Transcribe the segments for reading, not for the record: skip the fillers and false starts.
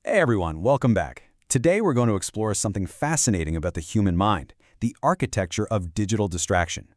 Hey everyone, welcome back. Today we're going to explore something fascinating about the human mind, the architecture of digital distraction.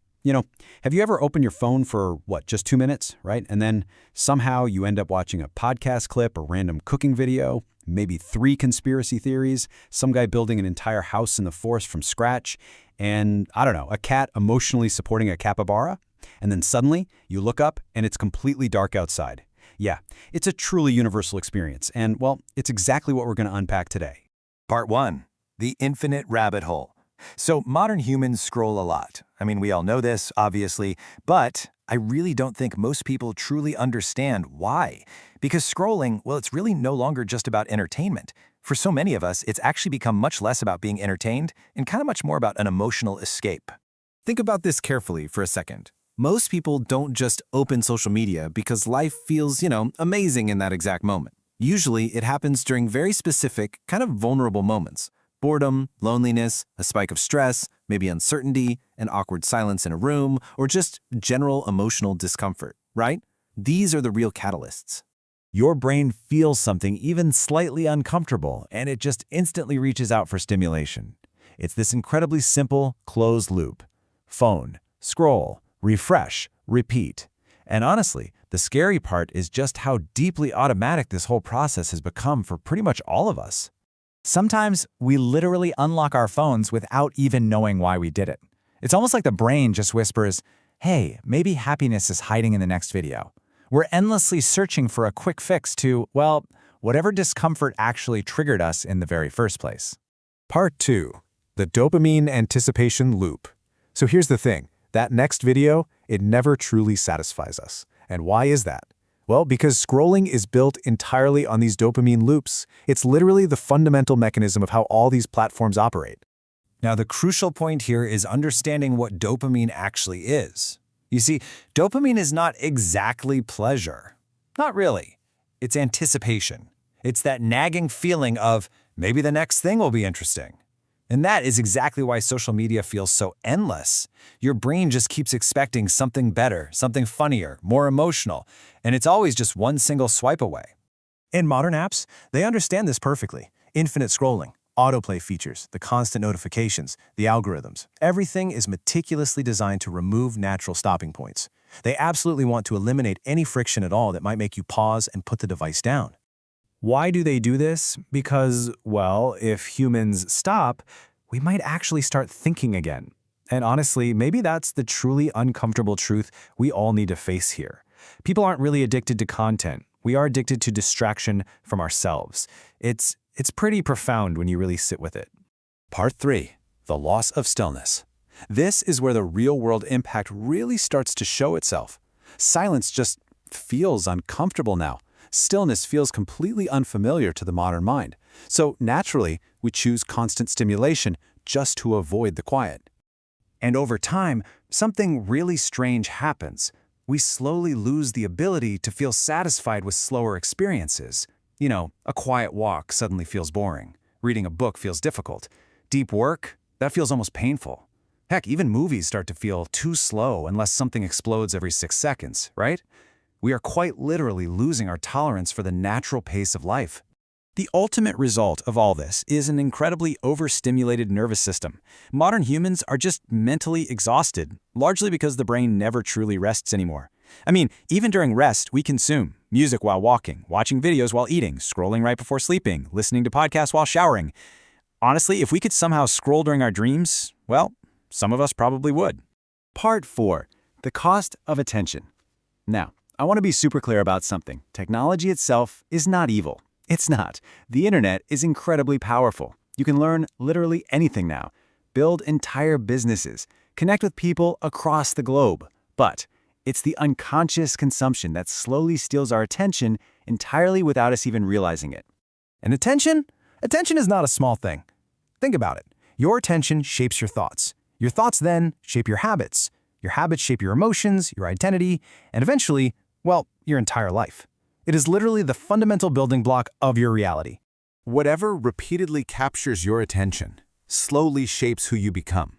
Have you ever opened your phone for, just 2 minutes, right? And then somehow you end up watching a podcast clip, a random cooking video, maybe 3 conspiracy theories, some guy building an entire house in the forest from scratch, and, I don't know, a cat emotionally supporting a capybara? And then suddenly you look up and it's completely dark outside. Yeah, it's a truly universal experience, and, it's exactly what we're going to unpack today. Part 1. The infinite rabbit hole. So modern humans scroll a lot. I mean, we all know this, obviously, but I really don't think most people truly understand why. Because scrolling, it's really no longer just about entertainment. For so many of us, it's actually become much less about being entertained and kind of much more about an emotional escape. Think about this carefully for a second. Most people don't just open social media because life feels, amazing in that exact moment. Usually, it happens during very specific, kind of vulnerable moments. Boredom, loneliness, a spike of stress, maybe uncertainty, an awkward silence in a room, or just general emotional discomfort, right? These are the real catalysts. Your brain feels something even slightly uncomfortable, and it just instantly reaches out for stimulation. It's this incredibly simple, closed loop. Phone, scroll, refresh, repeat. And honestly, the scary part is just how deeply automatic this whole process has become for pretty much all of us. Sometimes we literally unlock our phones without even knowing why we did it. It's almost like the brain just whispers, hey, maybe happiness is hiding in the next video. We're endlessly searching for a quick fix to, whatever discomfort actually triggered us in the very first place. Part 2. The dopamine anticipation loop. So here's the thing. That next video, it never truly satisfies us. And why is that? Well, because scrolling is built entirely on these dopamine loops. It's literally the fundamental mechanism of how all these platforms operate. Now, the crucial point here is understanding what dopamine actually is. You see, dopamine is not exactly pleasure. Not really. It's anticipation. It's that nagging feeling of maybe the next thing will be interesting. And that is exactly why social media feels so endless. Your brain just keeps expecting something better, something funnier, more emotional, and it's always just one single swipe away. In modern apps, they understand this perfectly. Infinite scrolling, autoplay features, the constant notifications, the algorithms. Everything is meticulously designed to remove natural stopping points. They absolutely want to eliminate any friction at all that might make you pause and put the device down. Why do they do this? Because, if humans stop, we might actually start thinking again. And honestly, maybe that's the truly uncomfortable truth we all need to face here. People aren't really addicted to content. We are addicted to distraction from ourselves. It's pretty profound when you really sit with it. Part 3. The loss of stillness. This is where the real-world impact really starts to show itself. Silence just feels uncomfortable now. Stillness feels completely unfamiliar to the modern mind. So naturally, we choose constant stimulation just to avoid the quiet. And over time, something really strange happens. We slowly lose the ability to feel satisfied with slower experiences. A quiet walk suddenly feels boring. Reading a book feels difficult. Deep work, that feels almost painful. Heck, even movies start to feel too slow unless something explodes every 6 seconds, right? We are quite literally losing our tolerance for the natural pace of life. The ultimate result of all this is an incredibly overstimulated nervous system. Modern humans are just mentally exhausted, largely because the brain never truly rests anymore. I mean, even during rest, we consume music while walking, watching videos while eating, scrolling right before sleeping, listening to podcasts while showering. Honestly, if we could somehow scroll during our dreams, some of us probably would. Part 4. The cost of attention. Now, I want to be super clear about something. Technology itself is not evil. It's not. The internet is incredibly powerful. You can learn literally anything now, build entire businesses, connect with people across the globe. But it's the unconscious consumption that slowly steals our attention entirely without us even realizing it. And attention? Attention is not a small thing. Think about it. Your attention shapes your thoughts. Your thoughts then shape your habits. Your habits shape your emotions, your identity, and eventually, your entire life. It is literally the fundamental building block of your reality. Whatever repeatedly captures your attention slowly shapes who you become.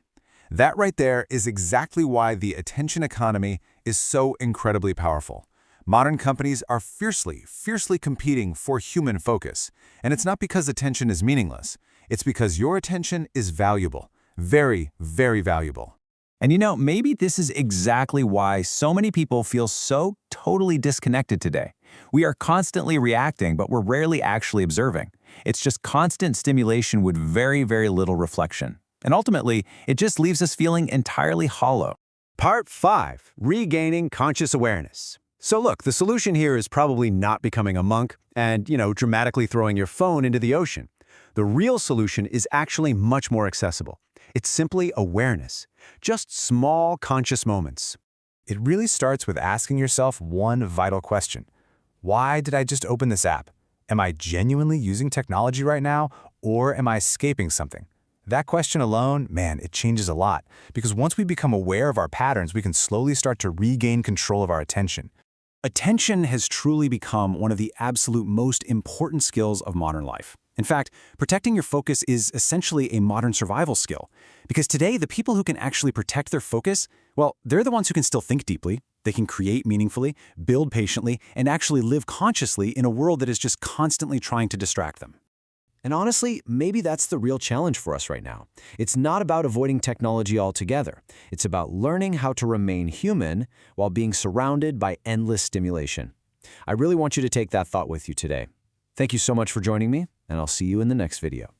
That right there is exactly why the attention economy is so incredibly powerful. Modern companies are fiercely competing for human focus. And it's not because attention is meaningless. It's because your attention is valuable. Very, very valuable. And maybe this is exactly why so many people feel so totally disconnected today. We are constantly reacting, but we're rarely actually observing. It's just constant stimulation with very, very little reflection. And ultimately, it just leaves us feeling entirely hollow. Part 5. Regaining conscious awareness. So look, the solution here is probably not becoming a monk and, dramatically throwing your phone into the ocean. The real solution is actually much more accessible. It's simply awareness. Just small, conscious moments. It really starts with asking yourself one vital question. Why did I just open this app? Am I genuinely using technology right now, or am I escaping something? That question alone, man, it changes a lot. Because once we become aware of our patterns, we can slowly start to regain control of our attention. Attention has truly become one of the absolute most important skills of modern life. In fact, protecting your focus is essentially a modern survival skill. Because today, the people who can actually protect their focus, well, they're the ones who can still think deeply, they can create meaningfully, build patiently, and actually live consciously in a world that is just constantly trying to distract them. And honestly, maybe that's the real challenge for us right now. It's not about avoiding technology altogether. It's about learning how to remain human while being surrounded by endless stimulation. I really want you to take that thought with you today. Thank you so much for joining me, and I'll see you in the next video.